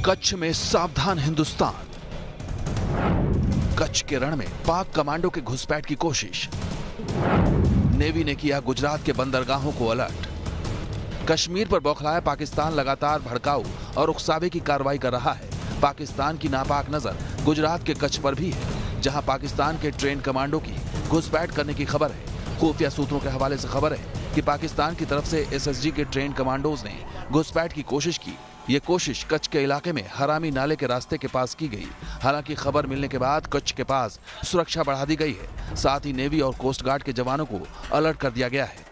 कच्छ में सावधान हिंदुस्तान। कच्छ के रण में पाक कमांडो के घुसपैठ की कोशिश। नेवी ने किया गुजरात के बंदरगाहों को अलर्ट। कश्मीर पर बौखलाया पाकिस्तान लगातार भड़काऊ और उकसावे की कार्रवाई कर रहा है। पाकिस्तान की नापाक नजर गुजरात के कच्छ पर भी है, जहां पाकिस्तान के ट्रेन कमांडो की घुसपैठ करने की खबर है। खुफिया सूत्रों के हवाले से खबर है कि पाकिस्तान की तरफ से एसएसजी के ट्रेन कमांडोज ने घुसपैठ की कोशिश की। ये कोशिश कच्छ के इलाके में हरामी नाले के रास्ते के पास की गई। हालांकि खबर मिलने के बाद कच्छ के पास सुरक्षा बढ़ा दी गई है। साथ ही नेवी और कोस्ट गार्ड के जवानों को अलर्ट कर दिया गया है।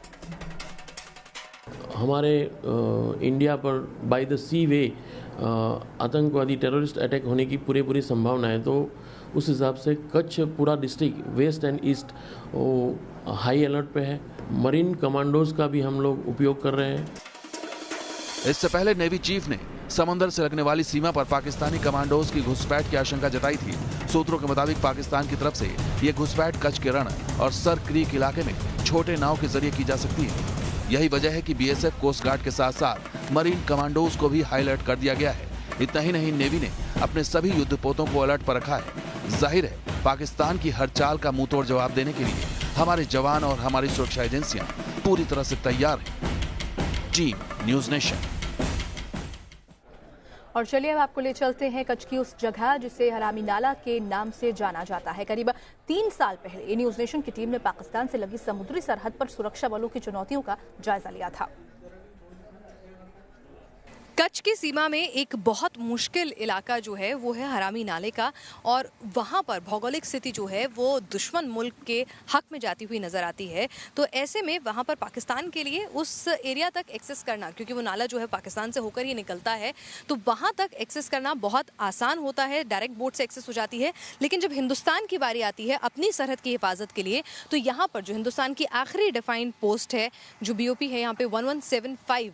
हमारे इंडिया पर बाय द सी वे आतंकवादी टेररिस्ट अटैक होने की पूरी संभावना है, तो उस हिसाब से कच्छ पूरा district west and east high alert पे है। मरीन कमांडोज का भी हम लोग उपयोग कर रहे हैं। इससे पहले नेवी चीफ ने समंदर से लगने वाली सीमा पर पाकिस्तानी कमांडोज की घुसपैठ की आशंका जताई थी। सूत्रों के मुताबिक पाकिस्तान की तरफ से ये घुसपैठ कच्छ के रण और सर क्रीक इलाके में छोटे नाव के जरिए की जा सकती है। यही वजह है कि बीएसएफ कोस्ट गार्ड के साथ साथ मरीन कमांडोज को भी हाई अलर्ट कर दिया गया है। इतना ही नहीं, नेवी ने अपने सभी युद्धपोतों को अलर्ट पर रखा है। जाहिर है पाकिस्तान की हर चाल का मुंहतोड़ जवाब देने के लिए हमारे जवान और हमारी सुरक्षा एजेंसियां पूरी तरह से तैयार हैं। Team news nation. और चलिए अब आपको ले चलते हैं कच्छ की उस जगह जिसे हरामी नाला के नाम से जाना जाता है। करीब 3 साल पहले न्यूज़ नेशन की टीम ने पाकिस्तान से लगी समुद्री सरहद पर सुरक्षा बलों की चुनौतियों का जायजा लिया था। कच्छ की सीमा में एक बहुत मुश्किल इलाका जो है वो है हरामी नाले का, और वहाँ पर भौगोलिक स्थिति जो है वो दुश्मन मुल्क के हक में जाती हुई नज़र आती है। तो ऐसे में वहाँ पर पाकिस्तान के लिए उस एरिया तक एक्सेस करना, क्योंकि वो नाला जो है पाकिस्तान से होकर ही निकलता है, तो वहाँ तक एक्सेस करना बहुत आसान होता है, डायरेक्ट बोट से एक्सेस हो जाती है। लेकिन जब हिंदुस्तान की बारी आती है अपनी सरहद की हिफाजत के लिए, तो यहाँ पर जो हिंदुस्तान की आखिरी डिफाइंड पोस्ट है, जो BOP है यहाँ पे 1175,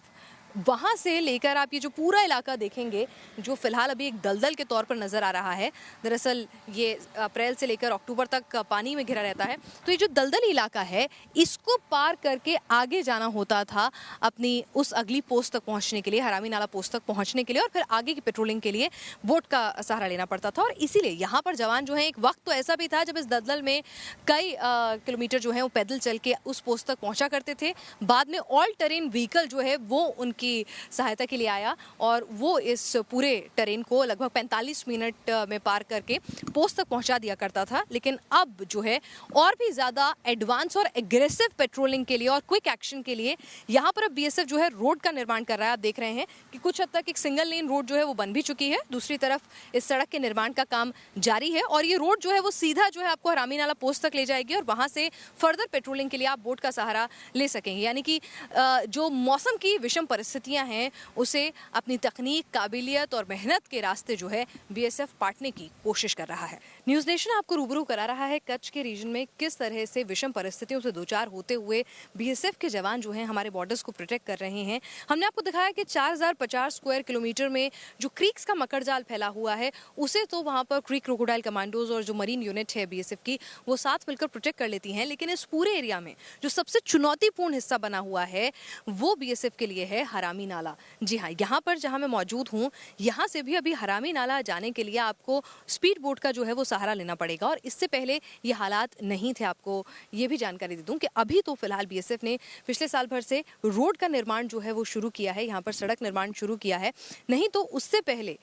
वहाँ से लेकर आप ये जो पूरा इलाका देखेंगे, जो फिलहाल अभी एक दलदल के तौर पर नज़र आ रहा है। दरअसल ये अप्रैल से लेकर अक्टूबर तक पानी में घिरा रहता है। तो ये जो दलदली इलाका है, इसको पार करके आगे जाना होता था अपनी उस अगली पोस्ट तक पहुँचने के लिए, हरामी नाला पोस्ट तक पहुँचने के लिए, और फिर आगे की पेट्रोलिंग के लिए बोट का सहारा लेना पड़ता था। और इसीलिए यहाँ पर जवान जो है, एक वक्त तो ऐसा भी था जब इस दलदल में कई किलोमीटर जो है वो पैदल चल के उस पोस्ट तक पहुँचा करते थे। बाद में ऑल टेरेन व्हीकल जो है वो उनकी सहायता के लिए आया, और वो इस पूरे टेरेन को लगभग 45 मिनट में पार करके पोस्ट तक पहुंचा दिया करता था। लेकिन अब जो है और भी ज़्यादा एडवांस और एग्रेसिव पेट्रोलिंग के लिए और क्विक एक्शन के लिए यहाँ पर अब BSF जो है रोड का निर्माण कर रहा है। आप देख रहे हैं कि कुछ हद तक एक सिंगल लेन रोड जो है वो बन भी चुकी है। दूसरी तरफ इस सड़क के निर्माण का काम जारी है, और ये रोड जो है वो सीधा जो है आपको हरामी नाला पोस्ट तक ले जाएगी, और वहाँ से फर्दर पेट्रोलिंग के लिए आप बोट का सहारा ले सकेंगे। यानी कि जो मौसम की विषम परिस्थितियां हैं, उसे अपनी तकनीक, काबिलियत और मेहनत के रास्ते जो है BSF पाटने की कोशिश कर रहा है। न्यूज़ नेशन आपको रूबरू करा रहा है कच्छ के रीजन में किस तरह से विषम परिस्थितियों से दो चार होते हुए BSF के जवान जो हैं हमारे बॉर्डर्स को प्रोटेक्ट कर रहे हैं। हमने आपको दिखाया कि 4050 स्क्वायर किलोमीटर में जो क्रीक्स का मकड़जाल फैला हुआ है, उसे तो वहाँ पर क्रीक क्रोकोडाइल कमांडोज और जो मरीन यूनिट है BSF की, वो साथ मिलकर प्रोटेक्ट कर लेती हैं। लेकिन इस पूरे एरिया में जो सबसे चुनौतीपूर्ण हिस्सा बना हुआ है वो BSF के लिए है हरामी नाला। जी हाँ, यहाँ पर जहाँ मैं मौजूद हूँ, यहाँ से भी अभी हरामी नाला जाने के लिए आपको स्पीड बोट का जो है वो सहारा लेना पड़ेगा, और इससे पहले ये हालात नहीं थे। आपको ये भी जानकारी दे दूँ कि अभी तो फिलहाल BSF ने पिछले साल भर से रोड का निर्माण जो है वो शुरू किया है, यहाँ पर सड़क निर्माण शुरू किया है। नहीं तो उससे पहले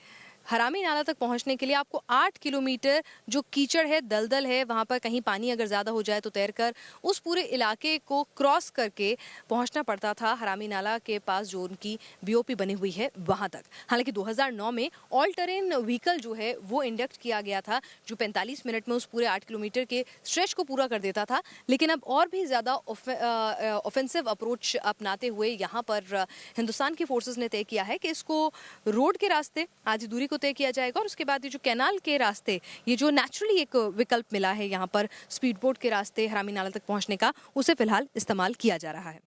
हरामी नाला तक पहुंचने के लिए आपको 8 किलोमीटर जो कीचड़ है, दलदल है, वहां पर कहीं पानी अगर ज़्यादा हो जाए तो तैरकर उस पूरे इलाके को क्रॉस करके पहुंचना पड़ता था हरामी नाला के पास जो उनकी BOP बनी हुई है वहां तक। हालांकि 2009 में ऑल टेरेन व्हीकल जो है वो इंडक्ट किया गया था, जो 45 मिनट में उस पूरे 8 किलोमीटर के स्ट्रेच को पूरा कर देता था। लेकिन अब और भी ज़्यादा ऑफेंसिव अप्रोच अपनाते हुए यहाँ पर हिंदुस्तान की फोर्सेज ने तय किया है कि इसको रोड के रास्ते आधी दूरी तय किया जाएगा, और उसके बाद ये जो कैनाल के रास्ते, ये जो नेचुरली एक विकल्प मिला है यहाँ पर स्पीड बोट के रास्ते हरामी नाला तक पहुंचने का, उसे फिलहाल इस्तेमाल किया जा रहा है।